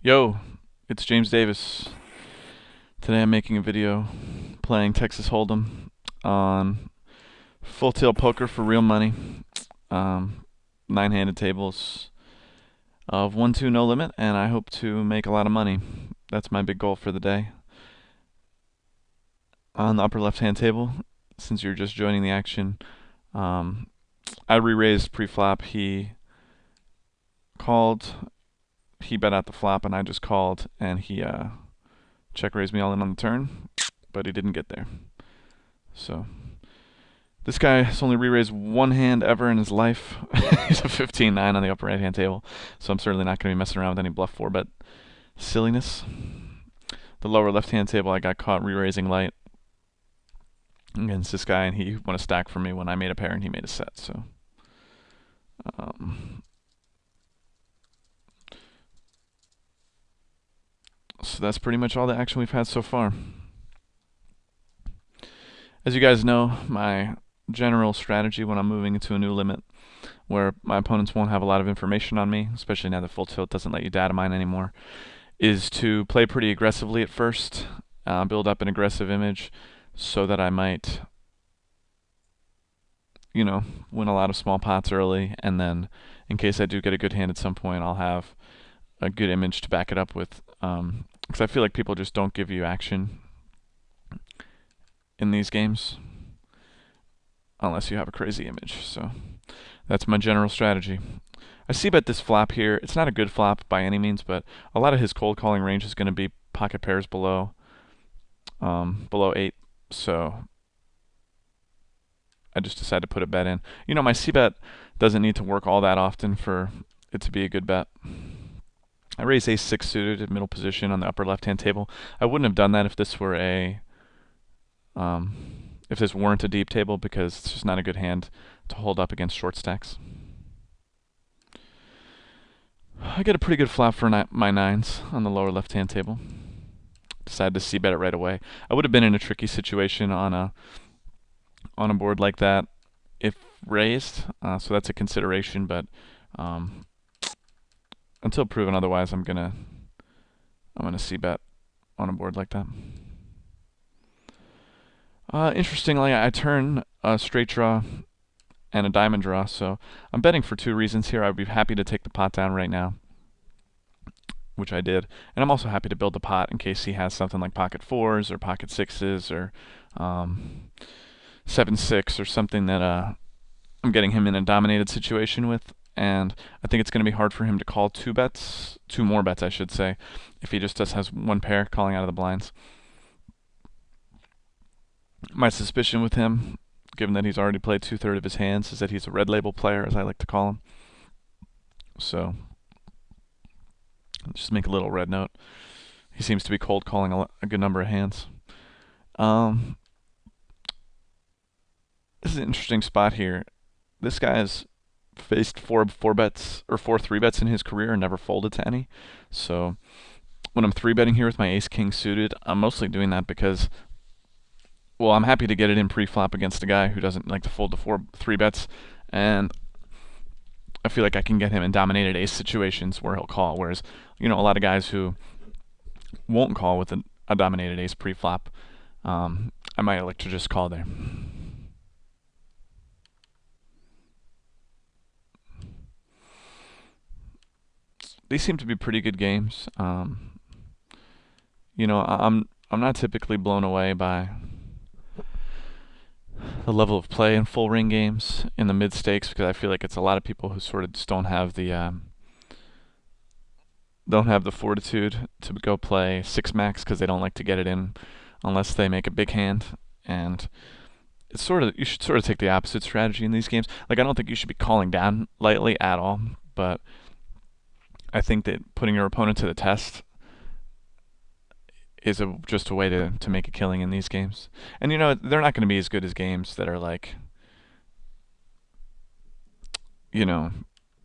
Yo, it's James Davis. Today I'm making a video playing Texas Hold'em on full tilt poker for real money. Um, Nine-handed tables of 1-2 no limit, and I hope to make a lot of money. That's my big goal for the day. On the upper left-hand table, since you're just joining the action, um, I re-raised pre-flop. He called, he bet out the flop, and I just called, and he check raised me all in on the turn, but he didn't get there. So this guy has only re-raised one hand ever in his life. He's a 15-9 on the upper right-hand table, so I'm certainly not going to be messing around with any bluff 4-bet silliness. The lower left-hand table, I got caught re-raising light against this guy, and he won a stack for me when I made a pair and he made a set. So that's pretty much all the action we've had so far. As you guys know, my general strategy when I'm moving into a new limit where my opponents won't have a lot of information on me, especially now that full tilt doesn't let you data mine anymore, is to play pretty aggressively at first, build up an aggressive image so that I might, win a lot of small pots early, and then in case I do get a good hand at some point, I'll have a good image to back it up with, because I feel like people just don't give you action in these games unless you have a crazy image. So that's my general strategy. I see bet this flop here. It's not a good flop by any means, but a lot of his cold calling range is going to be pocket pairs below 8. So I just decided to put a bet in. My C bet doesn't need to work all that often for it to be a good bet. I raise ace-6 suited at middle position on the upper left-hand table. I wouldn't have done that if this were if this weren't a deep table, because it's just not a good hand to hold up against short stacks. I get a pretty good flop for my nines on the lower left-hand table. Decided to c-bet it right away. I would have been in a tricky situation on a board like that if raised, so that's a consideration. But until proven otherwise, I'm gonna c-bet on a board like that. Interestingly, I turn a straight draw and a diamond draw, so I'm betting for two reasons here. I'd be happy to take the pot down right now, which I did, and I'm also happy to build the pot in case he has something like pocket 4s or pocket 6s or 7-6 or something that I'm getting him in a dominated situation with. And I think it's going to be hard for him to call two more bets, I should say, if he just has one pair calling out of the blinds. My suspicion with him, given that he's already played 2/3 of his hands, is that he's a red label player, as I like to call him. So just make a little red note. He seems to be cold calling a good number of hands. This is an interesting spot here. This guy has faced four 3-bets in his career and never folded to any. So when I'm 3-betting here with my ace-king suited, I'm mostly doing that because, well, I'm happy to get it in pre-flop against a guy who doesn't like to fold to 3-bets, and I feel like I can get him in dominated ace situations where he'll call, whereas, a lot of guys who won't call with a dominated ace pre-flop, I might like to just call there. These seem to be pretty good games. I'm not typically blown away by the level of play in full ring games in the mid stakes, because I feel like it's a lot of people who sort of just don't have the fortitude to go play 6-max because they don't like to get it in unless they make a big hand. And it's you should sort of take the opposite strategy in these games. Like, I don't think you should be calling down lightly at all, but I think that putting your opponent to the test is just a way to make a killing in these games. And they're not going to be as good as games that are like,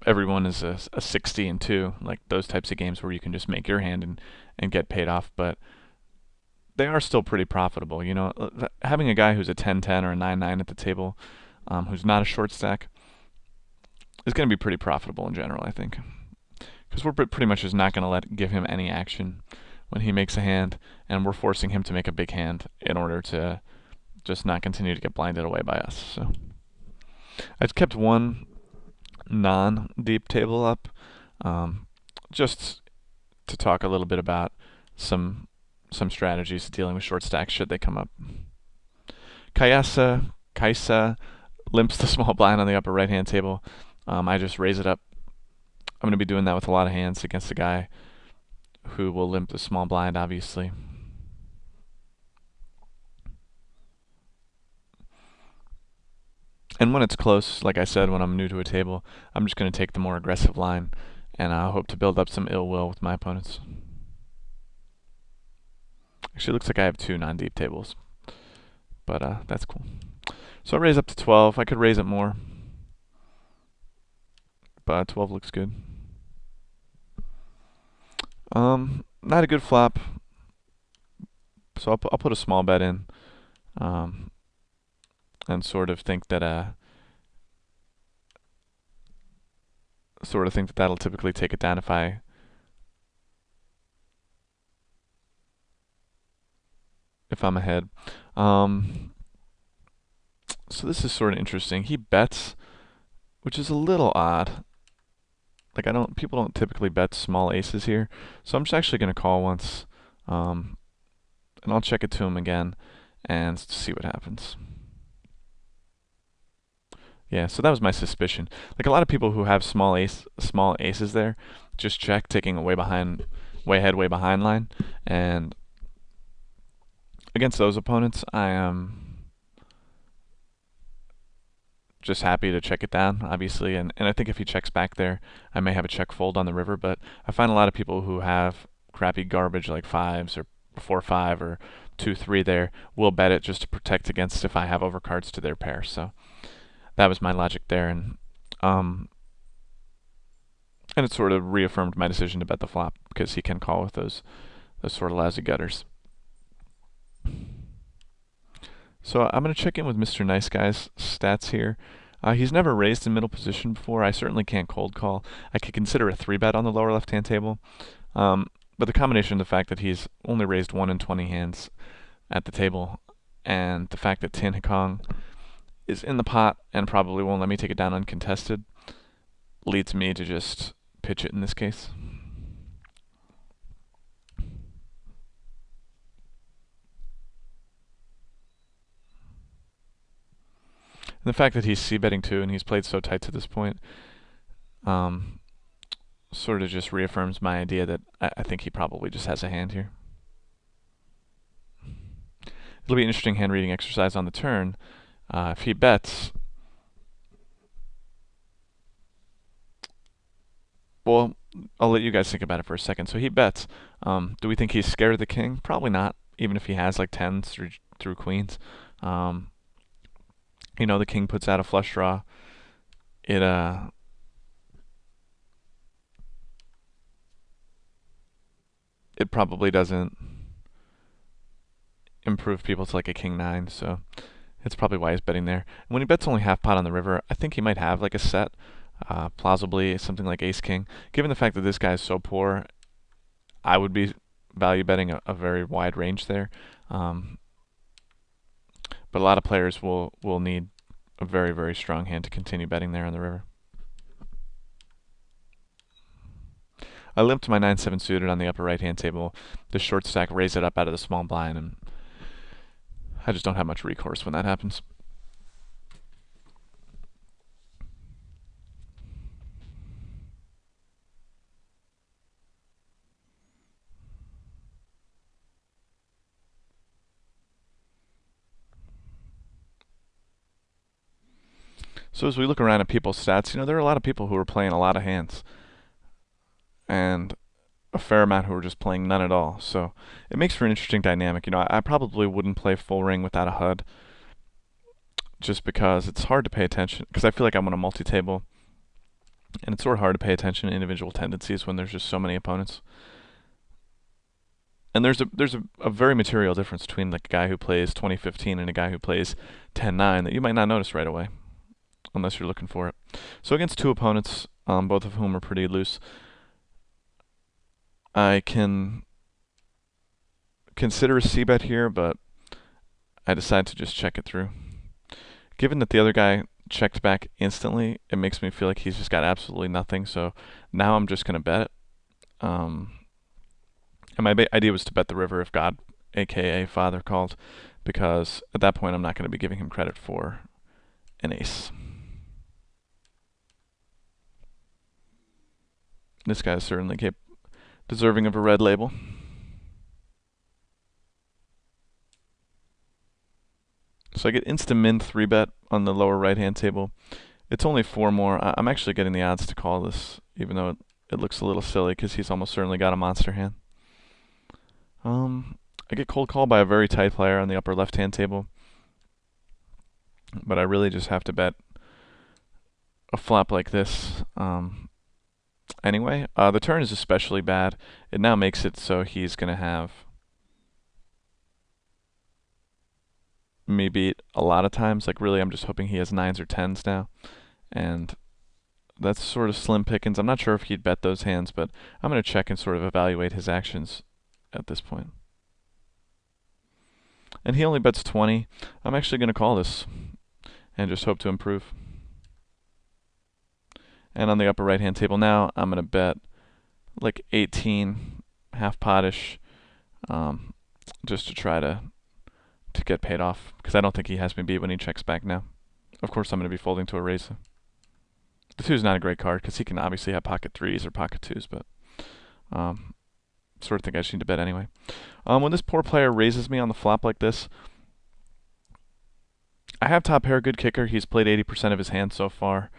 everyone is a 60-2, like those types of games where you can just make your hand and get paid off. But they are still pretty profitable. Having a guy who's a 10-10 or a 9-9 at the table, who's not a short stack, is going to be pretty profitable in general, I think. Because we're pretty much just not going to give him any action when he makes a hand, and we're forcing him to make a big hand in order to just not continue to get blinded away by us. So I've kept one non-deep table up, just to talk a little bit about some strategies dealing with short stacks should they come up. Kaisa limps the small blind on the upper right-hand table. I just raise it up. I'm going to be doing that with a lot of hands against a guy who will limp the small blind, obviously. And when it's close, like I said, when I'm new to a table, I'm just going to take the more aggressive line, and I hope to build up some ill will with my opponents. Actually, it looks like I have 2 non-deep tables, but that's cool. So I raise up to 12. I could raise it more, but 12 looks good. Not a good flop, so I'll put a small bet in, and sort of think that that'll typically take it down if I'm ahead. So this is sort of interesting. He bets, which is a little odd. Like people don't typically bet small aces here, so I'm just actually going to call once, and I'll check it to him again and see what happens. Yeah, so that was my suspicion. Like a lot of people who have small aces there, just check, taking a way ahead, way behind line, and against those opponents, I am just happy to check it down, obviously, and I think if he checks back there, I may have a check fold on the river, but I find a lot of people who have crappy garbage like 5s or 4-5 or 2-3 there will bet it just to protect against if I have overcards to their pair. So that was my logic there, and it sort of reaffirmed my decision to bet the flop because he can call with those sort of lousy gutters. So I'm going to check in with Mr. Nice Guy's stats here. He's never raised in middle position before. I certainly can't cold call. I could consider a 3-bet on the lower left-hand table. But the combination of the fact that he's only raised 1 in 20 hands at the table, and the fact that Tin Hikong is in the pot and probably won't let me take it down uncontested, leads me to just pitch it in this case. And the fact that he's c-betting too and he's played so tight to this point sort of just reaffirms my idea that I think he probably just has a hand here. It'll be an interesting hand reading exercise on the turn. If he bets, well, I'll let you guys think about it for a second. So he bets. Do we think he's scared of the king? Probably not, even if he has like 10s through queens. You know, the king puts out a flush draw. It probably doesn't improve people to like a king 9, so it's probably why he's betting there. And when he bets only half pot on the river, I think he might have like a set, plausibly something like ace king. Given the fact that this guy is so poor, I would be value betting a very wide range there. But a lot of players will need a very, very strong hand to continue betting there on the river. I limped my 9-7 suited on the upper right-hand table. The short stack raised it up out of the small blind, and I just don't have much recourse when that happens. So as we look around at people's stats, there are a lot of people who are playing a lot of hands, and a fair amount who are just playing none at all. So it makes for an interesting dynamic. I probably wouldn't play full ring without a HUD, just because it's hard to pay attention, because I feel like I'm on a multi-table, and it's sort of hard to pay attention to individual tendencies when there's just so many opponents. And there's a very material difference between like a guy who plays 2015 and a guy who plays 10-9 that you might not notice right away, unless you're looking for it. So against 2 opponents, both of whom are pretty loose, I can consider a c-bet here, but I decide to just check it through. Given that the other guy checked back instantly, it makes me feel like he's just got absolutely nothing. So now I'm just going to bet it. And my idea was to bet the river if God, aka Father, called, because at that point I'm not going to be giving him credit for an ace. This guy is certainly deserving of a red label. So I get insta-min 3-bet on the lower right-hand table. It's only 4 more. I'm actually getting the odds to call this, even though it looks a little silly because he's almost certainly got a monster hand. I get cold called by a very tight player on the upper left-hand table, but I really just have to bet a flop like this. Anyway, the turn is especially bad. It now makes it so he's going to have me beat a lot of times. Like, really, I'm just hoping he has 9s or 10s now. And that's sort of slim pickings. I'm not sure if he'd bet those hands, but I'm going to check and sort of evaluate his actions at this point. And he only bets 20. I'm actually going to call this and just hope to improve. And on the upper right-hand table now, I'm going to bet like 18, half potish, just to try to get paid off, because I don't think he has me beat when he checks back now. Of course, I'm going to be folding to a raise. The 2 is not a great card, because he can obviously have pocket 3s or pocket 2s, but sort of think I just need to bet anyway. When this poor player raises me on the flop like this, I have top pair, good kicker. He's played 80% of his hand so far.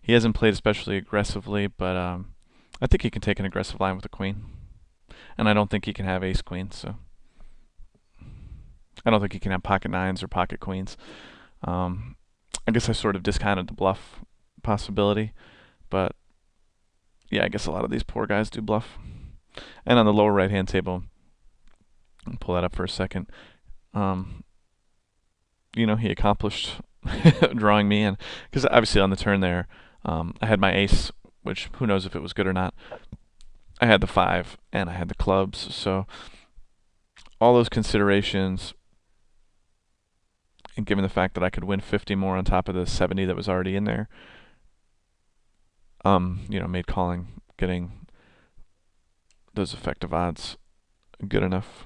He hasn't played especially aggressively, but I think he can take an aggressive line with a queen. And I don't think he can have ace queen, so I don't think he can have pocket 9s or pocket queens. I guess I sort of discounted the bluff possibility, but yeah, I guess a lot of these poor guys do bluff. And on the lower right-hand table, I'll pull that up for a second. He accomplished drawing me in, because obviously on the turn there, I had my ace, which who knows if it was good or not. I had the 5 and I had the clubs, so all those considerations, and given the fact that I could win 50 more on top of the 70 that was already in there, made getting those effective odds good enough.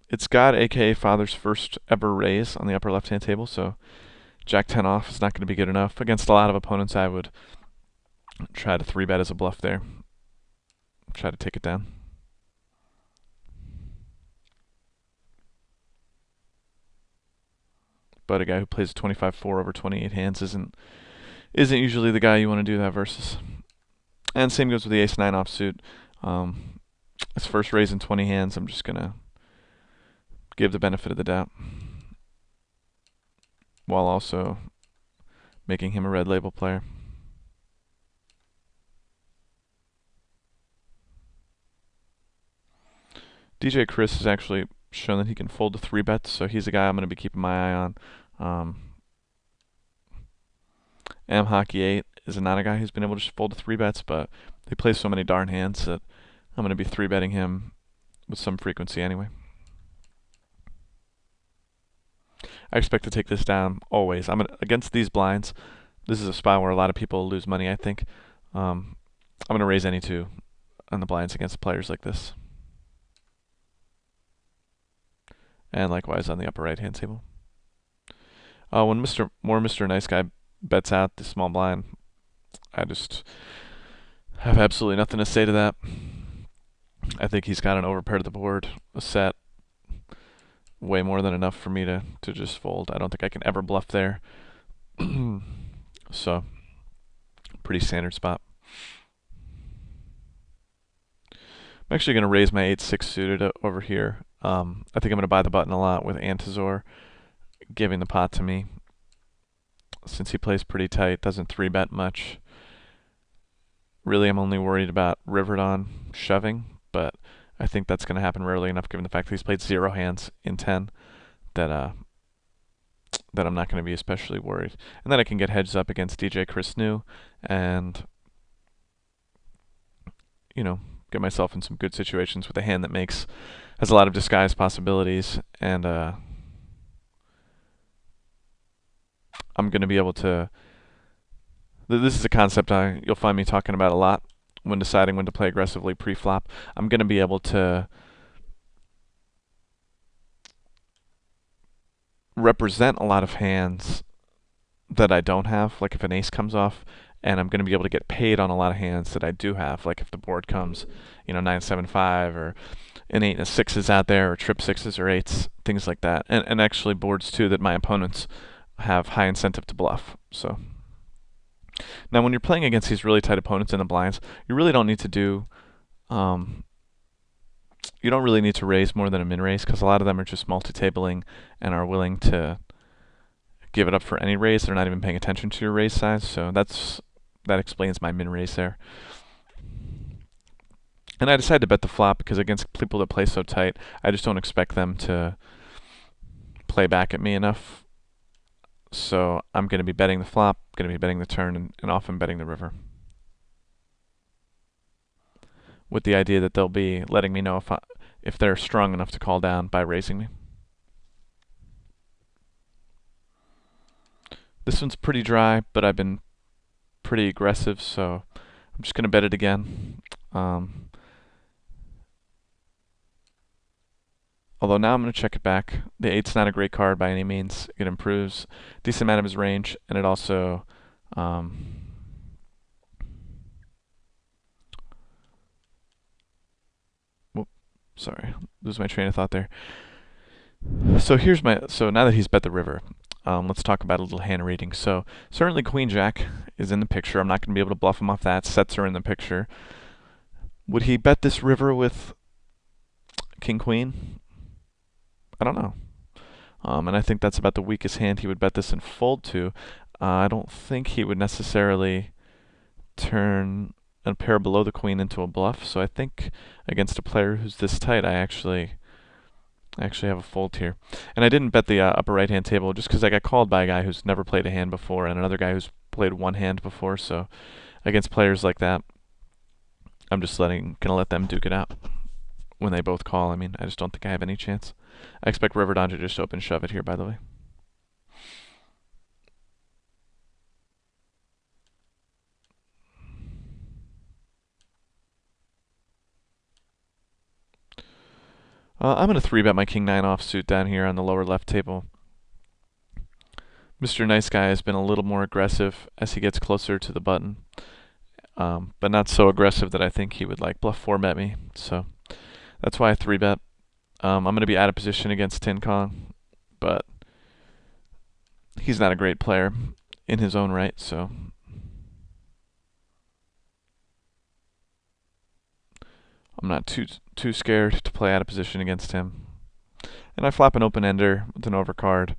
It's God, aka Father's first ever raise on the upper left-hand table, so Jack 10 off is not going to be good enough. Against a lot of opponents, I would try to 3-bet as a bluff there. Try to take it down. But a guy who plays 25-4 over 28 hands isn't usually the guy you want to do that versus. And same goes with the ace-9 offsuit. His first raise in 20 hands, I'm just going to give the benefit of the doubt, while also making him a red label player. DJ Chris has actually shown that he can fold to 3-bets, so he's a guy I'm going to be keeping my eye on. M Hockey 8 is not a guy who's been able to fold to 3-bets, but he plays so many darn hands that I'm going to be 3-betting him with some frequency anyway. I expect to take this down always. Against these blinds, this is a spot where a lot of people lose money, I think. I'm going to raise any 2 on the blinds against players like this. And likewise on the upper right-hand table. When Mr. Nice Guy bets out the small blind, I just have absolutely nothing to say to that. I think he's got an overpair to the board, a set, way more than enough for me to just fold. I don't think I can ever bluff there. So, pretty standard spot. I'm actually going to raise my 8-6 suited over here. I think I'm going to buy the button a lot with Antizor giving the pot to me. Since he plays pretty tight, doesn't 3-bet much. Really, I'm only worried about Riverdon shoving, but I think that's going to happen rarely enough given the fact that he's played 0 hands in 10 that I'm not going to be especially worried. And then I can get heads up against DJ Chris New, and get myself in some good situations with a hand that has a lot of disguise possibilities, and I'm going to be able to. This is a concept you'll find me talking about a lot when deciding when to play aggressively pre-flop. I'm going to be able to represent a lot of hands that I don't have, like if an ace comes off, and I'm going to be able to get paid on a lot of hands that I do have, like if the board comes, 9-7-5, or an 8 and a 6 is out there, or trip 6s or 8s, things like that. And actually boards too that my opponents have high incentive to bluff. So now when you're playing against these really tight opponents in the blinds, you really don't need to do you don't really need to raise more than a min raise, because a lot of them are just multi-tabling and are willing to give it up for any raise. They're not even paying attention to your raise size, so that explains my min raise there. And I decided to bet the flop because against people that play so tight, I just don't expect them to play back at me enough. So I'm going to be betting the flop, going to be betting the turn, and often betting the river, with the idea that they'll be letting me know if they're strong enough to call down by raising me. This one's pretty dry, but I've been pretty aggressive, so I'm just going to bet it again. Although now I'm going to check it back. The 8's not a great card by any means. It improves a decent amount of his range, and it also sorry, lose my train of thought there. So now that he's bet the river, let's talk about a little hand reading. So certainly Queen Jack is in the picture. I'm not going to be able to bluff him off that. Sets are in the picture. Would he bet this river with King Queen? I don't know. And I think that's about the weakest hand he would bet this and fold to. I don't think he would necessarily turn a pair below the queen into a bluff. So I think against a player who's this tight, I actually have a fold here. And I didn't bet the upper right hand table just because I got called by a guy who's never played a hand before and another guy who's played one hand before. So against players like that, I'm just gonna let them duke it out when they both call. I mean, I just don't think I have any chance. I expect River Don to just open shove it here, by the way. I'm going to 3-bet my King 9 offsuit down here on the lower left table. Mr. Nice Guy has been a little more aggressive as he gets closer to the button, but not so aggressive that I think he would bluff 4-bet me. So that's why I 3-bet. I'm going to be out of position against Tin Kong, but he's not a great player in his own right, so I'm not too scared to play out of position against him. And I flop an open ender with an overcard.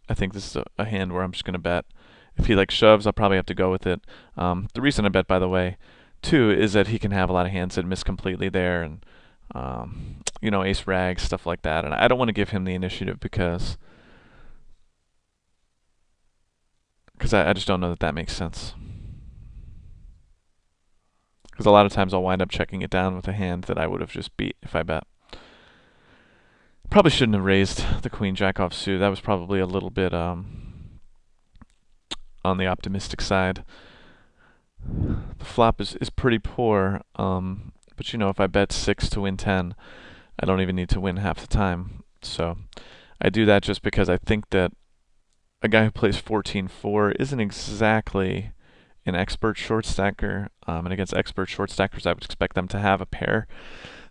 I think this is a hand where I'm just going to bet. If he shoves, I'll probably have to go with it. The reason I bet, by the way, too, is that he can have a lot of hands that miss completely there, and ace rags, stuff like that. And I don't want to give him the initiative because I just don't know that makes sense. Because a lot of times I'll wind up checking it down with a hand that I would have just beat if I bet. Probably shouldn't have raised the Queen Jack offsuit. That was probably a little bit on the optimistic side. The flop is pretty poor, but if I bet 6 to win 10, I don't even need to win half the time. So I do that just because I think that a guy who plays 14-4 isn't exactly an expert short stacker, and against expert short stackers, I would expect them to have a pair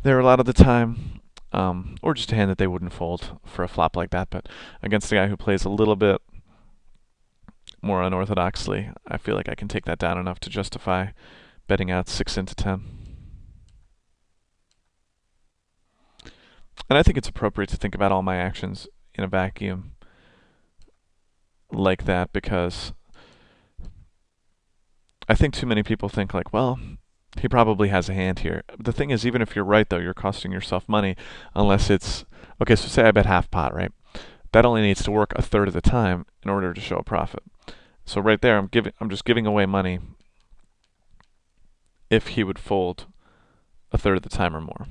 there a lot of the time, or just a hand that they wouldn't fold for a flop like that. But against a guy who plays a little bit more unorthodoxly, I feel like I can take that down enough to justify betting out 6 into 10. And I think it's appropriate to think about all my actions in a vacuum like that, because I think too many people think well, he probably has a hand here. The thing is, even if you're right, though, you're costing yourself money unless it's... Okay, so say I bet half pot, right? That only needs to work a third of the time in order to show a profit. So right there, I'm just giving away money if he would fold a third of the time or more.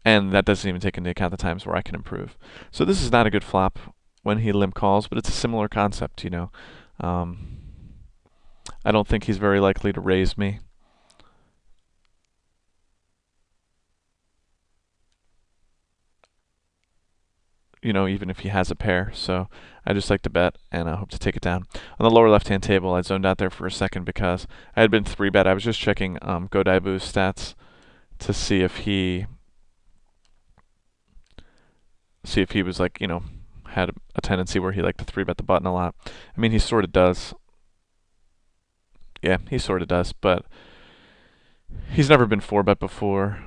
And that doesn't even take into account the times where I can improve. So this is not a good flop when he limp calls, but it's a similar concept, you know. I don't think he's very likely to raise me. You know, even if he has a pair. So I just like to bet, and I hope to take it down. On the lower left-hand table, I zoned out there for a second because I had been 3-bet. I was just checking Godaibu's stats to see if he was like, you know, had a tendency where he liked to 3-bet the button a lot. I mean, he sort of does. Yeah, he sort of does, but he's never been 4-bet before.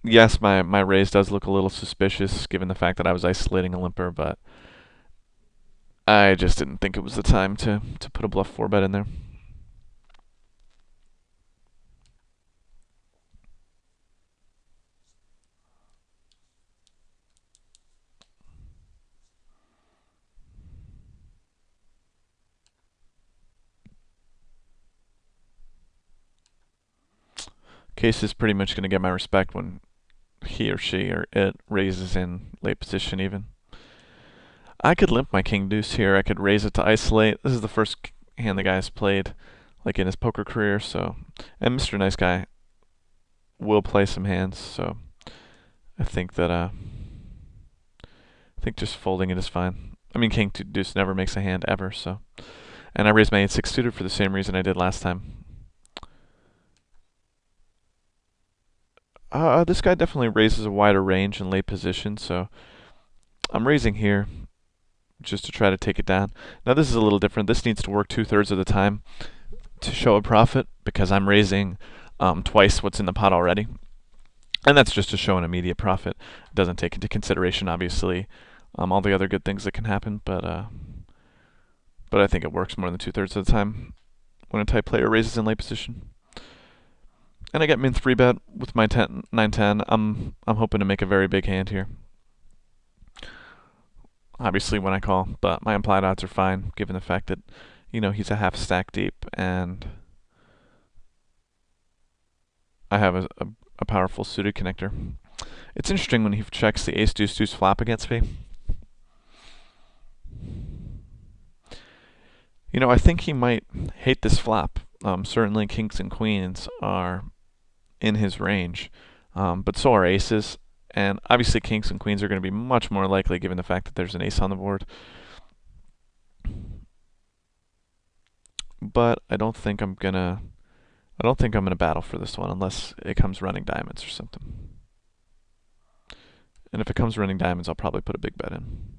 Yes, my raise does look a little suspicious given the fact that I was isolating a limper, but I just didn't think it was the time to put a bluff 4-bet in there. Case is pretty much going to get my respect when he or she or it raises in late position even. I could limp my king deuce here. I could raise it to isolate. This is the first hand the guy has played like in his poker career, so and Mr. Nice Guy will play some hands, so I think that I think just folding it is fine. I mean, king deuce never makes a hand ever, so. And I raised my 8-6 suited for the same reason I did last time. This guy definitely raises a wider range in late position, so I'm raising here just to try to take it down. Now this is a little different. This needs to work 2/3 of the time to show a profit because I'm raising twice what's in the pot already. And that's just to show an immediate profit. It doesn't take into consideration, obviously, all the other good things that can happen, but I think it works more than 2/3 of the time when a type player raises in late position. And I get min 3-bet with my 9-10. I'm hoping to make a very big hand here. Obviously when I call, but my implied odds are fine given the fact that, you know, he's a half stack deep and I have a powerful suited connector. It's interesting when he checks the ace deuce deuce flop against me. You know, I think he might hate this flop. Certainly kings and queens are in his range, but so are aces. And obviously kings and queens are going to be much more likely given the fact that there's an ace on the board. But I don't think I'm gonna battle for this one unless it comes running diamonds or something. And if it comes running diamonds, I'll probably put a big bet in.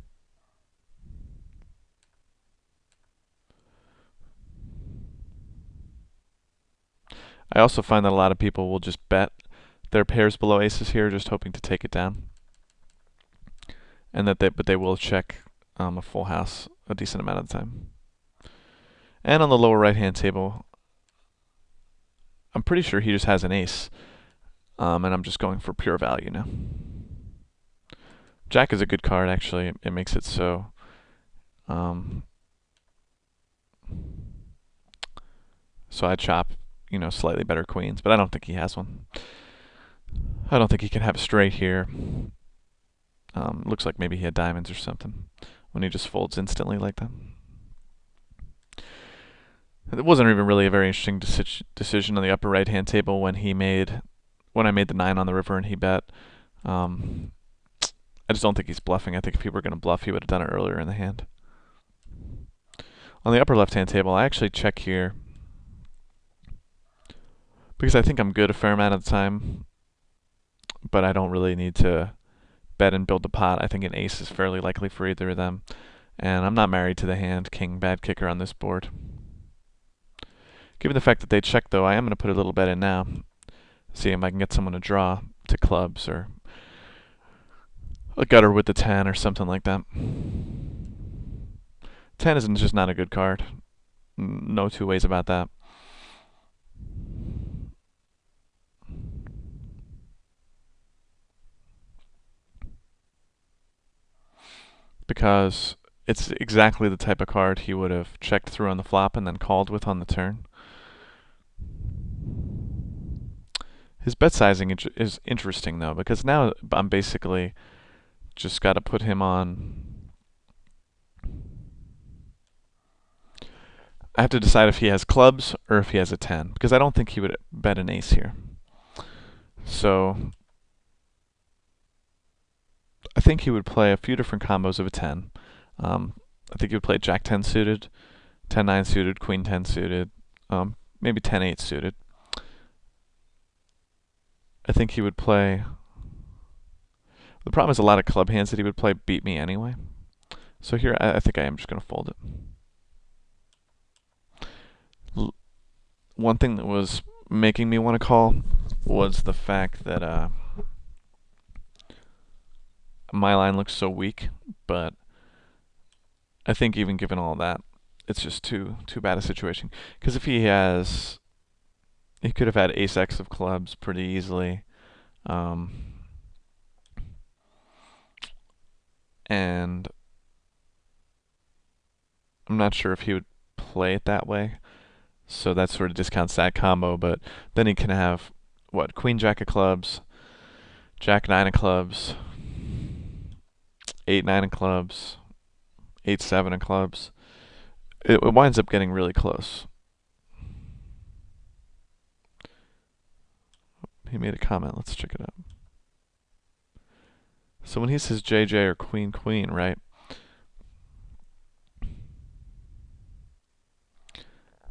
I also find that a lot of people will just bet their pairs below aces here, just hoping to take it down. And but they will check a full house a decent amount of the time. And on the lower right-hand table, I'm pretty sure he just has an ace. And I'm just going for pure value now. Jack is a good card, actually. It makes it so. So I chop, you know, slightly better queens, but I don't think he has one. I don't think he can have a straight here. Looks like maybe he had diamonds or something when he just folds instantly like that. It wasn't even really a very interesting decision on the upper right-hand table when I made the 9 on the river and he bet. I just don't think he's bluffing. I think if he were going to bluff, he would have done it earlier in the hand. On the upper left-hand table, I actually check here because I think I'm good a fair amount of the time, but I don't really need to bet and build the pot. I think an ace is fairly likely for either of them, and I'm not married to the hand king bad kicker on this board. Given the fact that they check, though, I am going to put a little bet in now, see if I can get someone to draw to clubs or a gutter with the 10 or something like that. 10 is just not a good card. No two ways about that. Because it's exactly the type of card he would have checked through on the flop and then called with on the turn. His bet sizing is interesting though, because now I'm basically just got to put him on. I have to decide if he has clubs or if he has a 10, because I don't think he would bet an ace here. So I think he would play a few different combos of a 10. I think he would play Jack 10 suited, 10 9 suited, Queen 10 suited, maybe 10 8 suited. I think he would play. The problem is a lot of club hands that he would play beat me anyway. So here, I think I am just going to fold it. One thing that was making me want to call was the fact that my line looks so weak, but I think even given all that, it's just too bad a situation. Because if he could have had ace X of clubs pretty easily. And I'm not sure if he would play it that way. So that sort of discounts that combo, but then he can have, what, Queen Jack of clubs, Jack 9 of clubs, 8 9 of clubs, 8 7 of clubs. It winds up getting really close. He made a comment. Let's check it out. So when he says JJ or Queen Queen, right?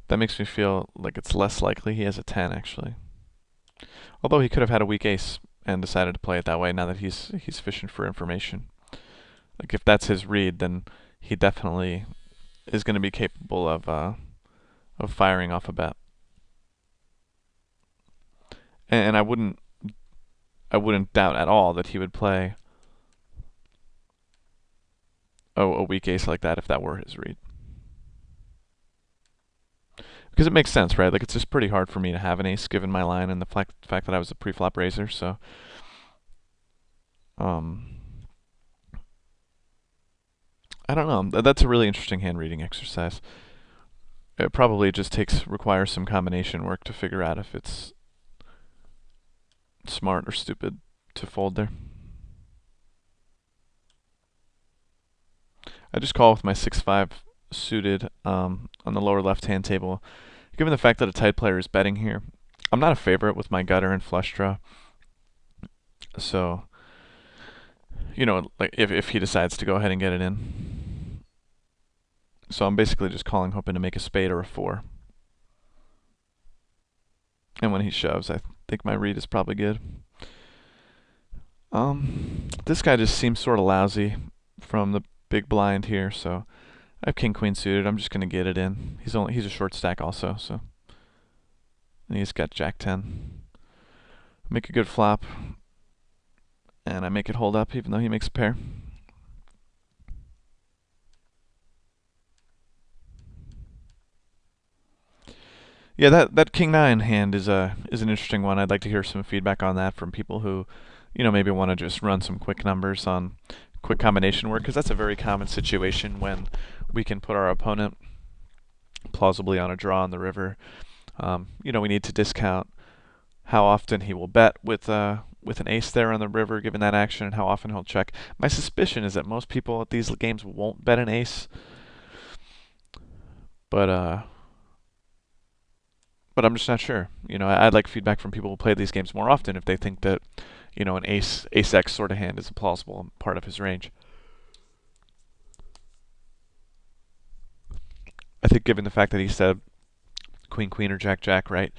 That makes me feel like it's less likely he has a 10 actually. Although he could have had a weak ace and decided to play it that way now that he's fishing for information. Like if that's his read, then he definitely is going to be capable of firing off a bet. And I wouldn't doubt at all that he would play a weak ace like that if that were his read. Because it makes sense, right? Like it's just pretty hard for me to have an ace given my line and the fact that I was a pre-flop raiser. So, I don't know. That's a really interesting hand reading exercise. It probably just requires some combination work to figure out if it's smart or stupid to fold there. I just call with my 6-5 suited on the lower left-hand table. Given the fact that a tight player is betting here, I'm not a favorite with my gutter and flush draw. So, like if he decides to go ahead and get it in. So I'm basically just calling, hoping to make a spade or a 4. And when he shoves, I think my read is probably good. This guy just seems sort of lousy from the big blind here, so I have king queen suited. I'm just gonna get it in. He's a short stack also, so. And he's got jack 10. Make a good flop, and I make it hold up even though he makes a pair. Yeah, that king 9 hand is an interesting one. I'd like to hear some feedback on that from people who, maybe want to just run some quick numbers on quick combination work, because that's a very common situation when we can put our opponent plausibly on a draw on the river. We need to discount how often he will bet with an ace there on the river given that action, and how often he'll check. My suspicion is that most people at these games won't bet an ace, but I'm just not sure. I'd like feedback from people who play these games more often if they think that, an ace X sort of hand is a plausible part of his range. I think given the fact that he said queen queen or jack jack, right?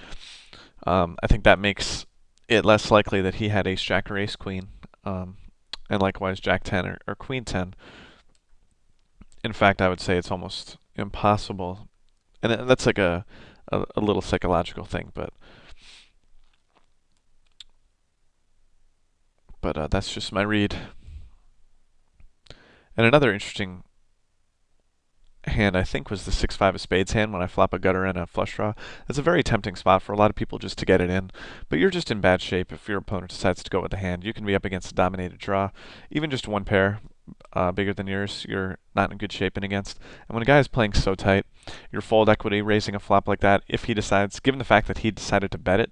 I think that makes it less likely that he had ace jack or ace queen, and likewise jack 10 or queen 10. In fact, I would say it's almost impossible, and that's like a little psychological thing, but that's just my read. And another interesting hand, I think, was the 6-5 of spades hand when I flop a gutter and a flush draw. That's a very tempting spot for a lot of people just to get it in, but you're just in bad shape if your opponent decides to go with the hand. You can be up against a dominated draw. Even just one pair bigger than yours, you're not in good shape in against. And when a guy is playing so tight, your fold equity raising a flop like that, if he decides, given the fact that he decided to bet it,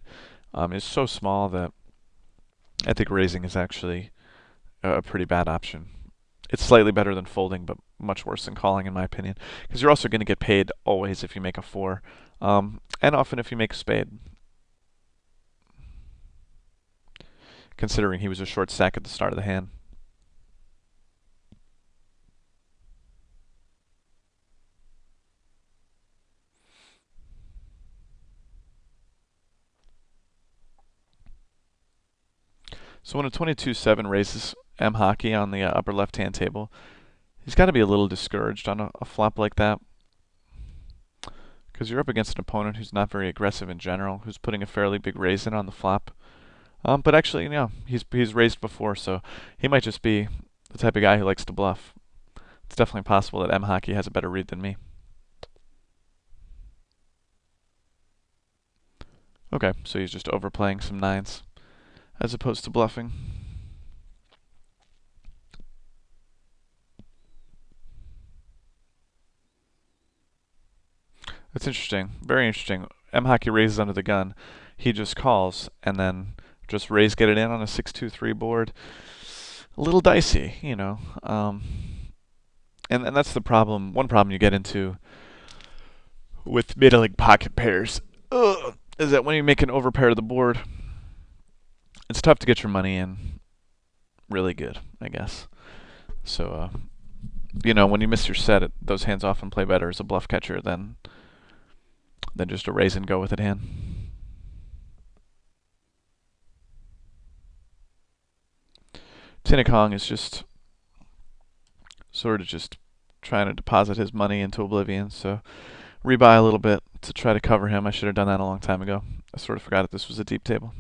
is so small that I think raising is actually a pretty bad option. It's slightly better than folding, but much worse than calling, in my opinion. Because you're also going to get paid always if you make a 4, and often if you make a spade. Considering he was a short stack at the start of the hand. So when a 22-7 raises M hockey on the upper left-hand table, he's got to be a little discouraged on a flop like that. Because you're up against an opponent who's not very aggressive in general, who's putting a fairly big raise in on the flop. But actually, he's raised before, so he might just be the type of guy who likes to bluff. It's definitely possible that M hockey has a better read than me. Okay, so he's just overplaying some 9s as opposed to bluffing. That's interesting. Very interesting. M hockey raises under the gun. He just calls and then just raise get it in on a 6-2-3 board. A little dicey, you know. And that's the problem. One problem you get into with middling pocket pairs is that when you make an overpair to the board, it's tough to get your money in really good, I guess. So, when you miss your set, those hands often play better as a bluff catcher than just a raise and go with it hand. Tinnik Hong is just sort of just trying to deposit his money into oblivion, so rebuy a little bit to try to cover him. I should have done that a long time ago. I sort of forgot that this was a deep table.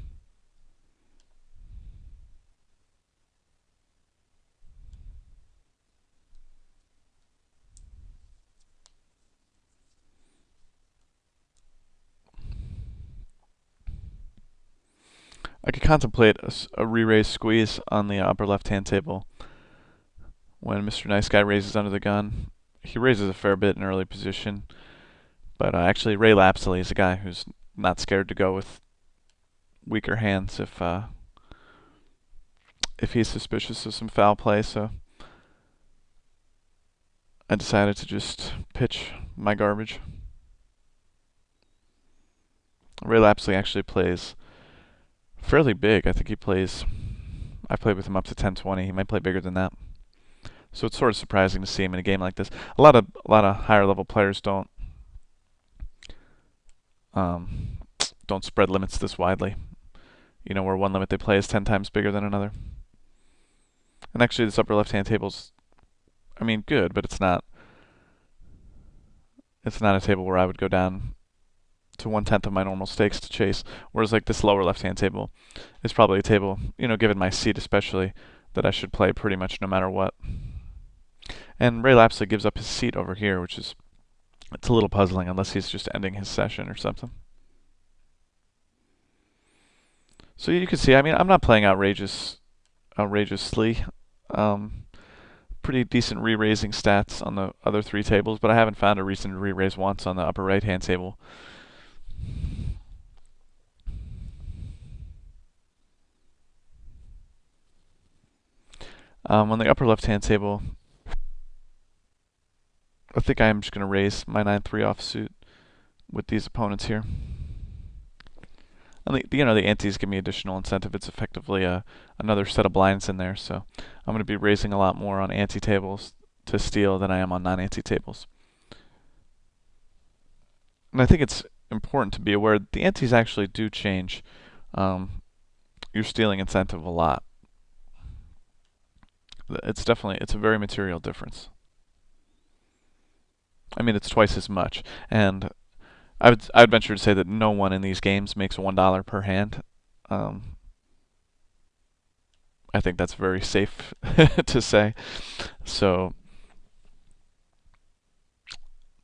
I could contemplate a re-raise squeeze on the upper left-hand table when Mr. Nice Guy raises under the gun. He raises a fair bit in early position, but actually Ray Lapsley is a guy who's not scared to go with weaker hands if he's suspicious of some foul play. So I decided to just pitch my garbage. Ray Lapsley actually plays fairly big. I think I've played with him up to 10-20. He might play bigger than that. So it's sort of surprising to see him in a game like this. A lot of higher level players don't spread limits this widely. Where one limit they play is 10 times bigger than another. And actually, this upper left-hand table's, good, but it's not a table where I would go down to 1/10 of my normal stakes to chase. Whereas like this lower left-hand table is probably a table, given my seat especially, that I should play pretty much no matter what. And Ray Lapsley gives up his seat over here, it's a little puzzling unless he's just ending his session or something. So you can see, I'm not playing outrageously. Pretty decent re-raising stats on the other 3 tables, but I haven't found a reason to re-raise once on the upper right-hand table. On the upper left-hand table, I think I'm just going to raise my 9-3 offsuit with these opponents here. And the antes give me additional incentive. It's effectively another set of blinds in there, so I'm going to be raising a lot more on ante tables to steal than I am on non-ante tables. And I think it's important to be aware the antes actually do change your stealing incentive a lot. It's a very material difference. It's twice as much, and I would venture to say that no one in these games makes $1 per hand. I think that's very safe to say. So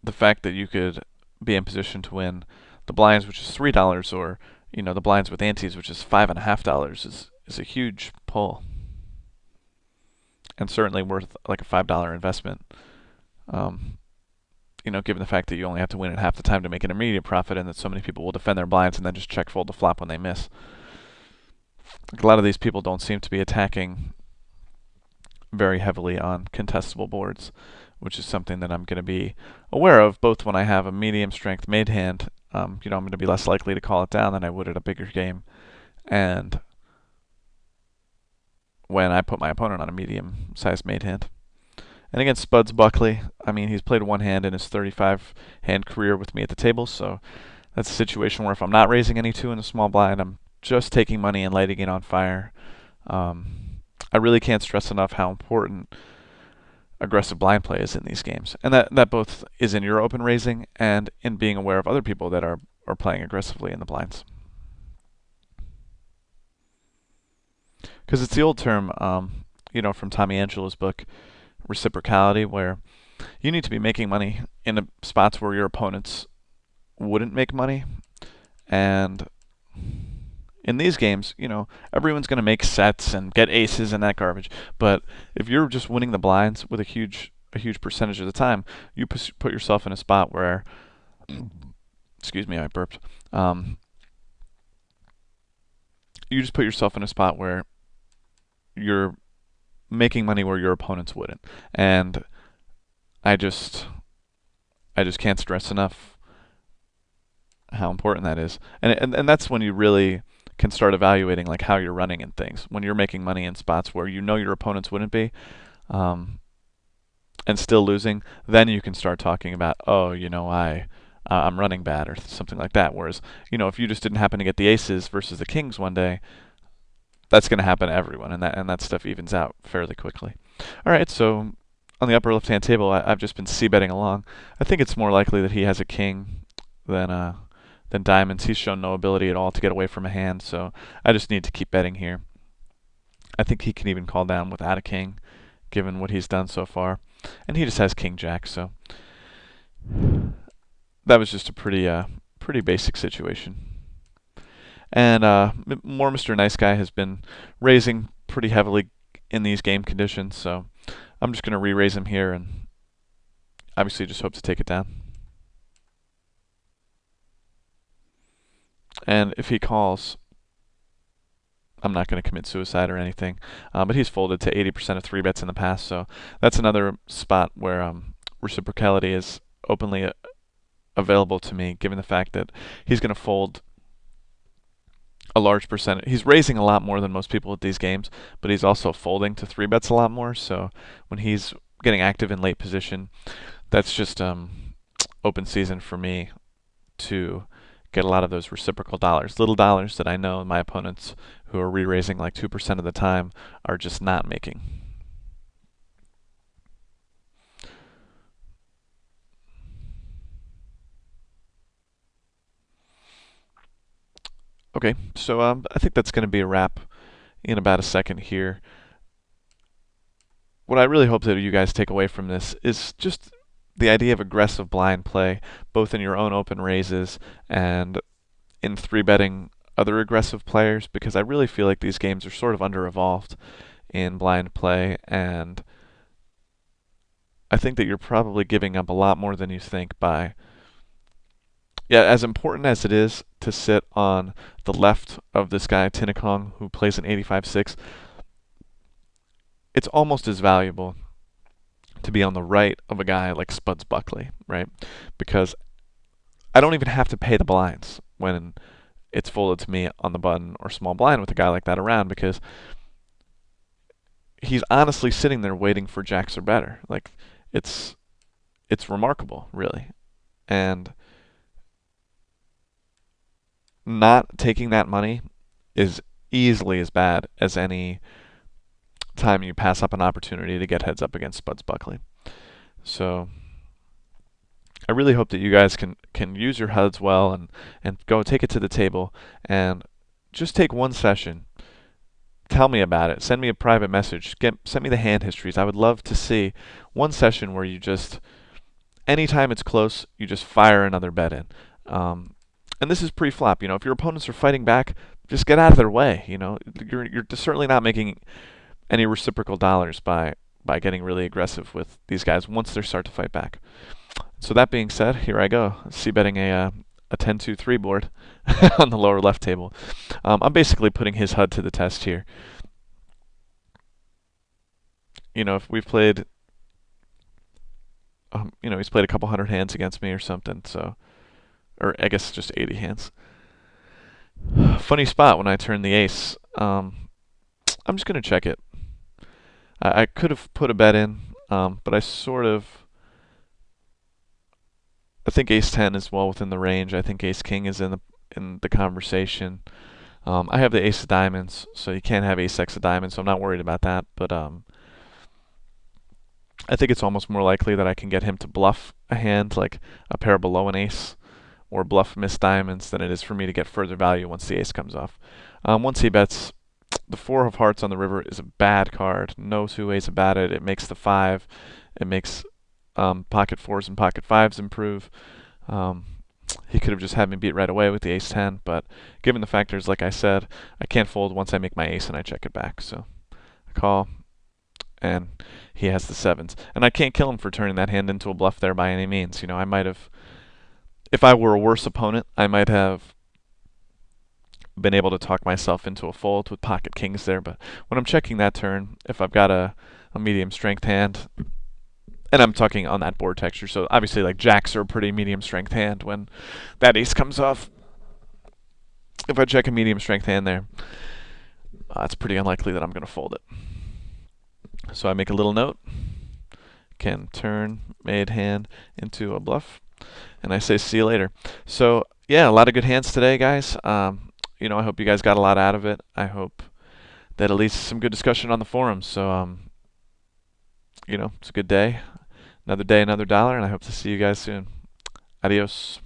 the fact that you could be in position to win the blinds, which is $3, or the blinds with antes, which is $5.50, is a huge pull, and certainly worth like a $5 investment. given the fact that you only have to win at half the time to make an immediate profit, and that so many people will defend their blinds and then just check fold the flop when they miss. A lot of these people don't seem to be attacking very heavily on contestable boards, which is something that I'm going to be aware of both when I have a medium strength made hand. I'm going to be less likely to call it down than I would at a bigger game, and when I put my opponent on a medium-sized made hand. And against Spuds Buckley, I mean, he's played one hand in his 35-hand career with me at the table, so that's a situation where if I'm not raising any two in a small blind, I'm just taking money and lighting it on fire. I really can't stress enough how important aggressive blind play is in these games, and that both is in your open raising and in being aware of other people that are playing aggressively in the blinds. Because it's the old term, from Tommy Angelo's book, reciprocality, where you need to be making money in the spots where your opponents wouldn't make money. And in these games, everyone's going to make sets and get aces and that garbage. But if you're just winning the blinds with a huge percentage of the time, you put yourself in a spot where, excuse me, I burped. You just put yourself in a spot where you're making money where your opponents wouldn't. And I just can't stress enough how important that is. And that's when you really can start evaluating like how you're running and things. When you're making money in spots where your opponents wouldn't be, and still losing, then you can start talking about, I'm running bad or something like that. Whereas, if you just didn't happen to get the aces versus the kings one day, that's going to happen to everyone, and that stuff evens out fairly quickly. All right, so on the upper left-hand table, I've just been c-betting along. I think it's more likely that he has a king than diamonds. He's shown no ability at all to get away from a hand, so I just need to keep betting here. I think he can even call down without a king, given what he's done so far. And he just has king-jack, so that was just a pretty basic situation. And more Mr. Nice Guy has been raising pretty heavily in these game conditions, so I'm just going to re-raise him here and obviously just hope to take it down. And if he calls, I'm not going to commit suicide or anything, but he's folded to 80% of 3-bets in the past, so that's another spot where reciprocality is openly available to me, given the fact that he's going to fold a large percentage. He's raising a lot more than most people at these games, but he's also folding to 3-bets a lot more. So when he's getting active in late position, that's just open season for me to get a lot of those reciprocal dollars, little dollars that I know my opponents who are re-raising like 2% of the time are just not making. Okay, so I think that's going to be a wrap in about a second here. What I really hope that you guys take away from this is just the idea of aggressive blind play, both in your own open raises and in 3-betting other aggressive players, because I really feel like these games are sort of under-evolved in blind play, and I think that you're probably giving up a lot more than you think by... Yeah, as important as it is to sit on the left of this guy, Tinicong, who plays an 85-6, it's almost as valuable to be on the right of a guy like Spuds Buckley, right? Because I don't even have to pay the blinds when it's folded to me on the button or small blind with a guy like that around, because he's honestly sitting there waiting for jacks or better. Like, it's remarkable, really. And not taking that money is easily as bad as any time you pass up an opportunity to get heads up against Spuds Buckley. So I really hope that you guys can use your HUDs well and go take it to the table and just take one session. Tell me about it. Send me a private message. Send me the hand histories. I would love to see one session where you just, anytime it's close, you just fire another bet in. And this is pre-flop. If your opponents are fighting back, just get out of their way. You're certainly not making any reciprocal dollars by getting really aggressive with these guys once they start to fight back. So that being said, here I go, c-betting a 10-2-3 board on the lower left table. I'm basically putting his HUD to the test here. You know, if we've played, you know, he's played a couple hundred hands against me or something, so, or I guess just 80 hands. Funny spot when I turn the ace. I'm just going to check it. I could have put a bet in, but I think ace 10 is well within the range. I think ace king is in the conversation. I have the ace of diamonds, so you can't have ace x of diamonds, so I'm not worried about that. But I think it's almost more likely that I can get him to bluff a hand like a pair below an ace or bluff miss diamonds than it is for me to get further value once the ace comes off. Once he bets, the four of hearts on the river is a bad card. No two ways about it. It makes the five. It makes pocket fours and pocket fives improve. He could have just had me beat right away with the ace 10, but given the factors, like I said, I can't fold once I make my ace and I check it back. So I call, and he has the sevens. And I can't kill him for turning that hand into a bluff there by any means. You know, I might have, if I were a worse opponent, I might have been able to talk myself into a fold with pocket kings there. But when I'm checking that turn, if I've got a medium strength hand, and I'm talking on that board texture, so obviously like jacks are a pretty medium strength hand when that ace comes off. If I check a medium strength hand there, it's pretty unlikely that I'm going to fold it. So I make a little note, can turn made hand into a bluff, and I say see you later. So yeah, a lot of good hands today, guys. You know, I hope you guys got a lot out of it. I hope that at least some good discussion on the forums. So you know, it's a good day. Another day, another dollar, and I hope to see you guys soon. Adios.